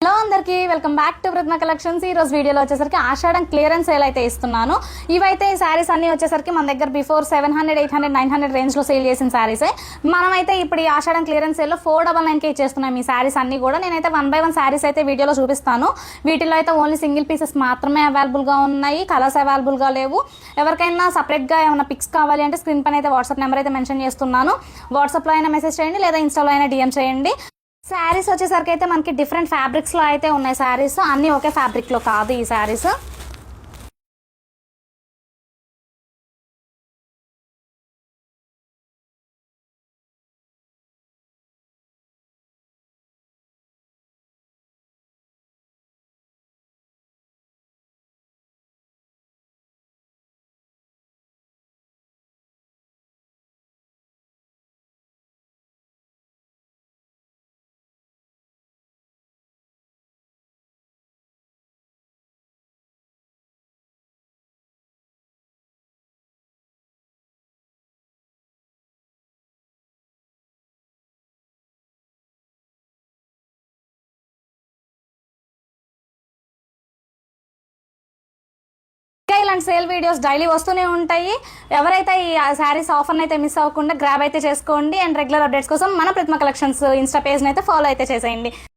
Hello అందరికీ welcome back to Pratima collections. ఈ రోజు వీడియోలో వచ్చేసరికి ఆషాఢం క్లియరెన్స్ సేల్ అయితే ఇస్తున్నాను. ఇవైతే ఈ శారీస్ అన్ని వచ్చేసరికి మన దగ్గర బిఫోర్ 700, 800, 900 రేంజ్ లో సేల్ చేసిన శారీసే. మనమైతే ఇప్పుడు ఈ ఆషాఢం క్లియరెన్స్ సేల్ లో 499కి ఇచ్చేస్తున్నాం ఈ శారీస్ అన్ని కూడా. నేనైతే 1 by 1 శారీస్ అయితే వీడియోలో చూపిస్తాను. వీటిలో అయితే ఓన్లీ సింగిల్ పీసెస్ మాత్రమే అవైలబుల్ గా ఉన్నాయి, కలర్స్ అవైలబుల్ గా లేవు. ఎవరికైనా సపరేట్ గా ఏమైనా పిక్స్ కావాలి అంటే స్క్రీన్ పైన అయితే వాట్సాప్ నెంబర్ అయితే మెన్షన్ చేస్తున్నాను. వాట్సాప్ లో అయినా మెసేజ్ చేయండి లేదా ఇన్స్టాలో అయినా డిఎం చేయండి. శారీస్ వచ్చేసరికి అయితే మనకి డిఫరెంట్ ఫ్యాబ్రిక్స్ లో అయితే ఉన్నాయి. శారీస్ అన్ని ఒకే ఫ్యాబ్రిక్ లో కాదు ఈ శారీస్. ఇలాంటి సేల్ వీడియోస్ డైలీ వస్తూనే ఉంటాయి. ఎవరైతే ఈ శారీస్ ఆఫర్ అయితే మిస్ అవ్వకుండా గ్రాబ్ అయితే చేసుకోండి. అండ్ రెగ్యులర్ అప్డేట్స్ కోసం మన ప్రతిమ కలెక్షన్స్ ఇన్స్టా పేజ్ అయితే ఫాలో అయితే చేసేయండి.